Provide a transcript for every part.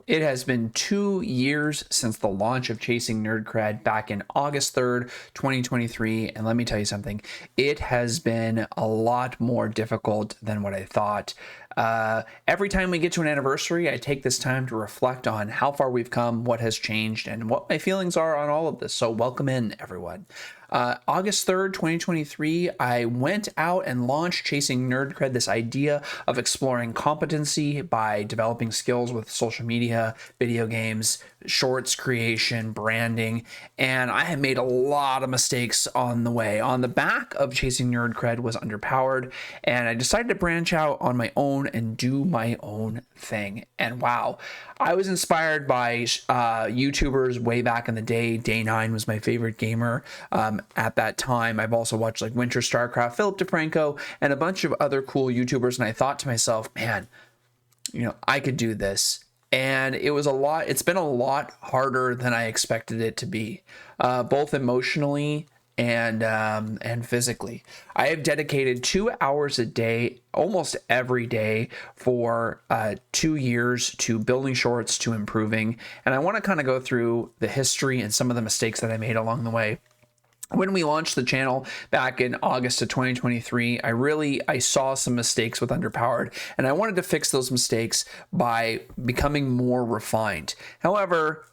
It has been 2 years since the launch of Chasing Nerd Cred back in August 3rd, 2023. And let me tell you something, it has been a lot more difficult than what I thought. Every time we get to an anniversary, I take this time to reflect on how far we've come, what has changed, and what my feelings are on all of this. So welcome in, everyone. August 3rd, 2023, I went out and launched Chasing Nerd Cred, this idea of exploring competency by developing skills with social media, video games, shorts creation, branding, and I had made a lot of mistakes on the way. On the back of Chasing Nerd Cred was Underpowered, and I decided to branch out on my own and do my own thing. And wow, I was inspired by YouTubers way back in the day. Day9 was my favorite gamer at that time. I've also watched like Winter Starcraft, Philip DeFranco, and a bunch of other cool YouTubers. And I thought to myself, man, I could do this. And it's been a lot harder than I expected it to be, both emotionally and physically. I have dedicated 2 hours a day, almost every day, for 2 years to building shorts, to improving. And I want to kind of go through the history and some of the mistakes that I made along the way. When we launched the channel back in August of 2023, I saw some mistakes with Underpowered, and I wanted to fix those mistakes by becoming more refined. However,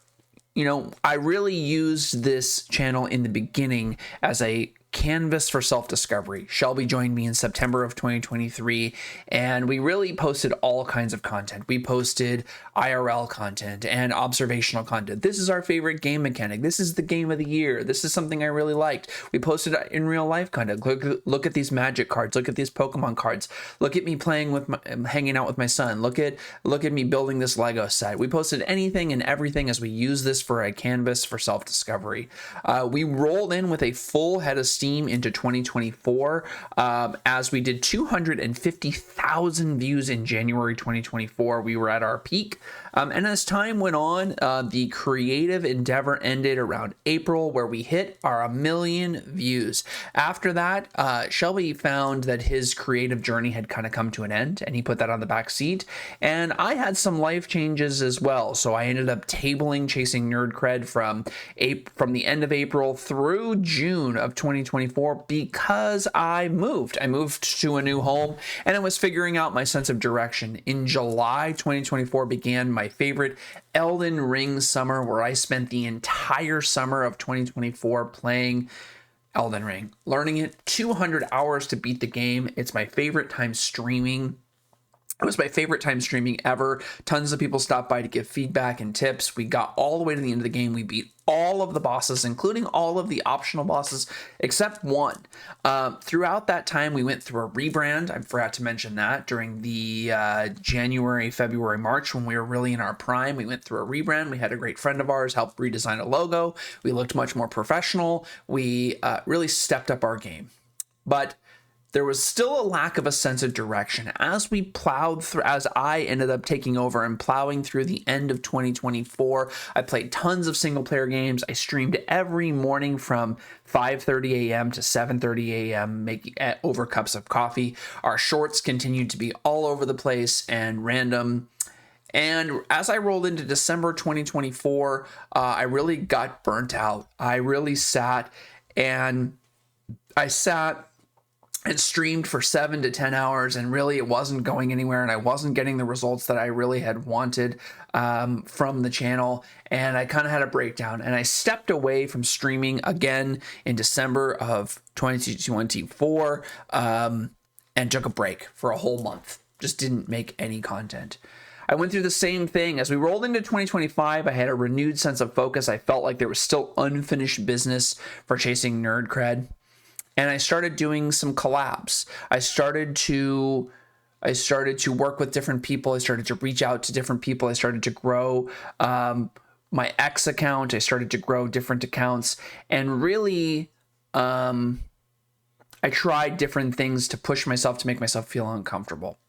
I really used this channel in the beginning as a canvas for self-discovery. Shelby joined me in September of 2023, and we really posted all kinds of content. We posted IRL content and observational content. This is our favorite game mechanic. This is the game of the year. This is something I really liked. We posted in real life content. Look at these magic cards. Look at these Pokemon cards. Look at me hanging out with my son. Look at me building this Lego set. We posted anything and everything as we use this for a canvas for self-discovery. We rolled in with a full head of steam into 2024 as we did 250,000 views in January 2024. We were at our peak. And as time went on, the creative endeavor ended around April, where we hit our 1 million views. After that, Shelby found that his creative journey had kind of come to an end, and he put that on the back seat. And I had some life changes as well. So I ended up tabling Chasing Nerd Cred from the end of April through June of 2024 because I moved. I moved to a new home, and I was figuring out my sense of direction. In July 2024 began my favorite Elden Ring summer, where I spent the entire summer of 2024 playing Elden Ring, learning it, 200 hours to beat the game. It's my favorite time streaming. It was my favorite time streaming ever. Tons of people stopped by to give feedback and tips. We got all the way to the end of the game. We beat all of the bosses, including all of the optional bosses, except one. Throughout that time, we went through a rebrand. I forgot to mention that during the January, February, March, when we were really in our prime. We went through a rebrand. We had a great friend of ours help redesign a logo. We looked much more professional. We really stepped up our game. But there was still a lack of a sense of direction as we plowed through, as I ended up taking over and plowing through the end of 2024. I played tons of single player games. I streamed every morning from 5:30 a.m. to 7:30 a.m., making over cups of coffee. Our shorts continued to be all over the place and random. And as I rolled into December 2024, I really got burnt out. I really sat and streamed for 7 to 10 hours, and really it wasn't going anywhere, and I wasn't getting the results that I really had wanted from the channel, and I kind of had a breakdown, and I stepped away from streaming again in December of 2024 and took a break for a whole month. Just didn't make any content. I went through the same thing. As we rolled into 2025, I had a renewed sense of focus. I felt like there was still unfinished business for Chasing Nerd Cred. And I started doing some collabs. I started to work with different people. I started to reach out to different people. I started to grow my X account. I started to grow different accounts. And really, I tried different things to push myself, to make myself feel uncomfortable.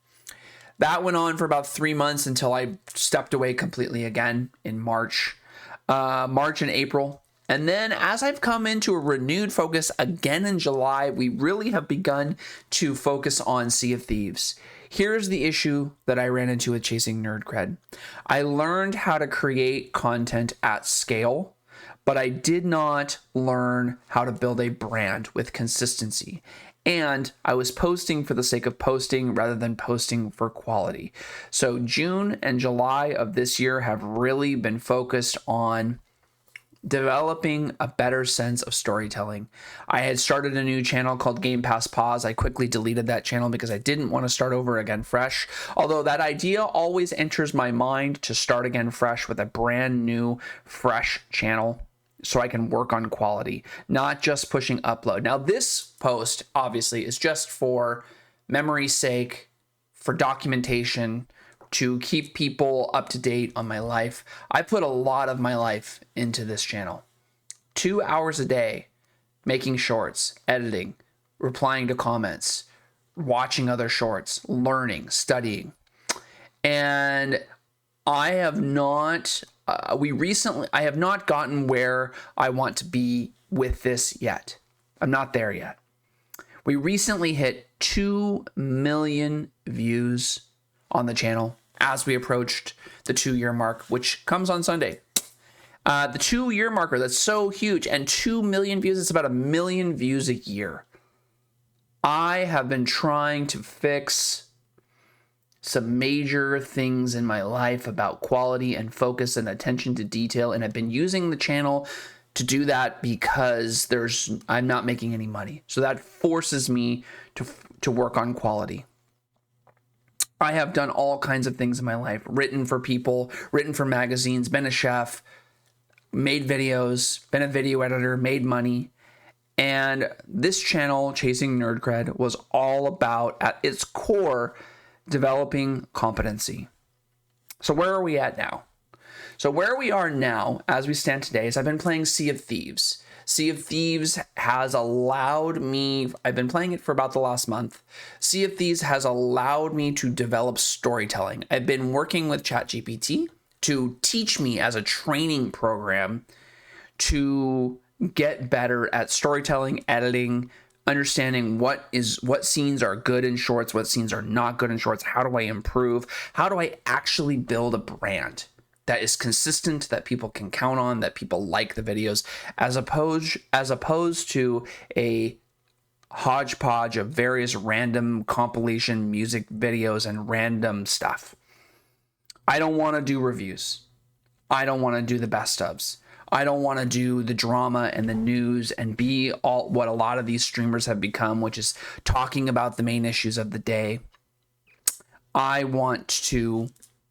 That went on for about 3 months until I stepped away completely again in March and April. And then as I've come into a renewed focus again in July, we really have begun to focus on Sea of Thieves. Here's the issue that I ran into with chasing nerd cred. I learned how to create content at scale, but I did not learn how to build a brand with consistency. And I was posting for the sake of posting rather than posting for quality. So June and July of this year have really been focused on developing a better sense of storytelling. I had started a new channel called Game Pass Pause. I quickly deleted that channel because I didn't want to start over again fresh. Although that idea always enters my mind to start again fresh with a brand new, fresh channel so I can work on quality, not just pushing upload. Now, this post obviously is just for memory's sake, for documentation, to keep people up to date on my life. I put a lot of my life into this channel. 2 hours a day making shorts, editing, replying to comments, watching other shorts, learning, studying. And I have not I have not gotten where I want to be with this yet. I'm not there yet. We recently hit 2 million views on the channel as we approached the 2-year mark, which comes on Sunday. The 2-year marker, that's so huge. And 2 million views, it's about 1 million views a year. I have been trying to fix some major things in my life about quality and focus and attention to detail, and I've been using the channel to do that because I'm not making any money. So that forces me to work on quality. I have done all kinds of things in my life, written for people, written for magazines, been a chef, made videos, been a video editor, made money. And this channel, Chasing Nerd Cred, was all about, at its core, developing competency. So where are we at now? So where we are now, as we stand today, is I've been playing Sea of Thieves. Sea of Thieves has allowed me, I've been playing it for about the last month. Sea of Thieves has allowed me to develop storytelling. I've been working with ChatGPT to teach me as a training program to get better at storytelling, editing, understanding what scenes are good in shorts, what scenes are not good in shorts, how do I improve, how do I actually build a brand that is consistent, that people can count on, that people like the videos, as opposed to a hodgepodge of various random compilation music videos and random stuff. I don't want to do reviews. I don't want to do the best ofs. I don't want to do the drama and the news and be all what a lot of these streamers have become, which is talking about the main issues of the day. I want to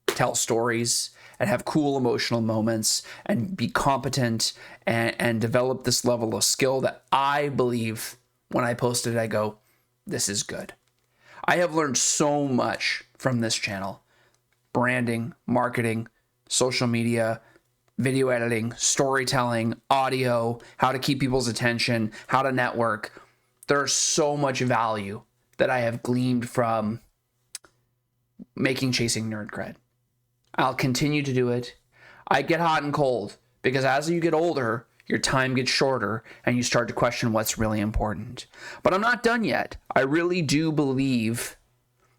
tell stories and have cool emotional moments and be competent and develop this level of skill that I believe when I post it, I go, this is good. I have learned so much from this channel. Branding, marketing, social media, video editing, storytelling, audio, how to keep people's attention, how to network. There's so much value that I have gleaned from making Chasing Nerd Cred. I'll continue to do it. I get hot and cold because as you get older, your time gets shorter and you start to question what's really important. But I'm not done yet. I really do believe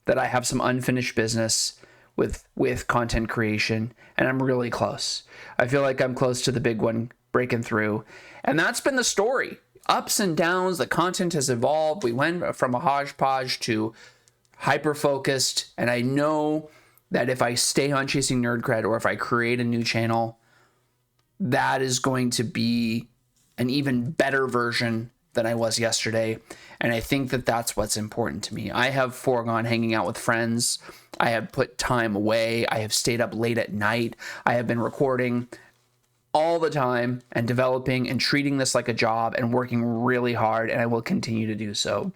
that I have some unfinished business with content creation, and I'm really close. I feel like I'm close to the big one breaking through. And that's been the story. Ups and downs, the content has evolved. We went from a hodgepodge to hyper-focused, and I know that if I stay on Chasing Nerd Cred or if I create a new channel, that is going to be an even better version than I was yesterday. And I think that that's what's important to me. I have foregone hanging out with friends. I have put time away. I have stayed up late at night. I have been recording all the time and developing and treating this like a job and working really hard, and I will continue to do so.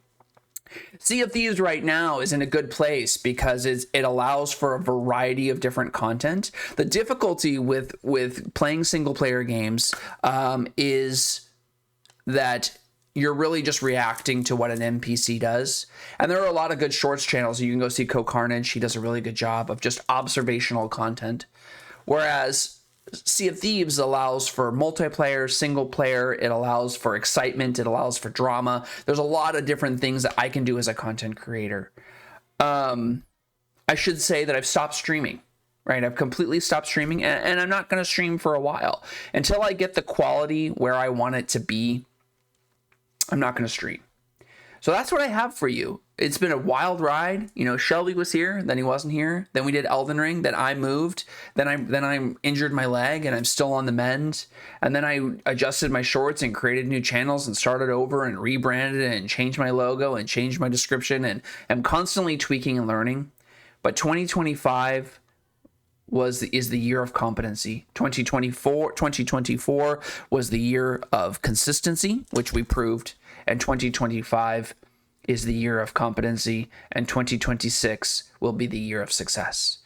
Sea of Thieves right now is in a good place because it allows for a variety of different content. The difficulty with playing single player games is that you're really just reacting to what an NPC does. And there are a lot of good shorts channels. You can go see CoCarnage. He does a really good job of just observational content. Whereas Sea of Thieves allows for multiplayer, single player. It allows for excitement. It allows for drama. There's a lot of different things that I can do as a content creator. I should say that I've stopped streaming, right? I've completely stopped streaming, and I'm not going to stream for a while. Until I get the quality where I want it to be, I'm not going to stream. So that's what I have for you. It's been a wild ride. You know, Shelby was here, then he wasn't here. Then we did Elden Ring, then I moved, then I injured my leg and I'm still on the mend. And then I adjusted my shorts and created new channels and started over and rebranded it and changed my logo and changed my description, and I'm constantly tweaking and learning. But 2025 is the year of competency. 2024 was the year of consistency, which we proved, and 2025 is the year of competency, and 2026 will be the year of success.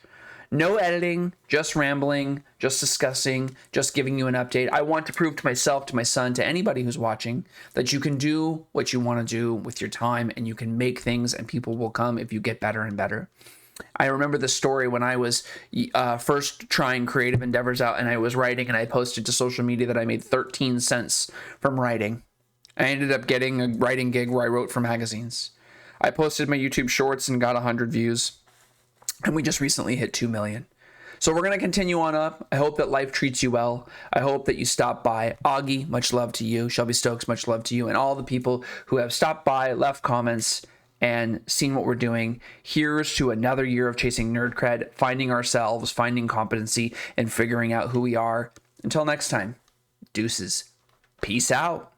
No editing, just rambling, just discussing, just giving you an update. I want to prove to myself, to my son, to anybody who's watching, that you can do what you want to do with your time, and you can make things, and people will come if you get better and better. I remember the story when I was first trying creative endeavors out, and I was writing, and I posted to social media that I made 13 cents from writing. I ended up getting a writing gig where I wrote for magazines. I posted my YouTube shorts and got 100 views, and we just recently hit 2 million. So we're going to continue on up. I hope that life treats you well. I hope that you stop by. Augie, much love to you. Shelby Stokes, much love to you. And all the people who have stopped by, left comments, and seen what we're doing. Here's to another year of chasing nerd cred, finding ourselves, finding competency, and figuring out who we are. Until next time, deuces. Peace out.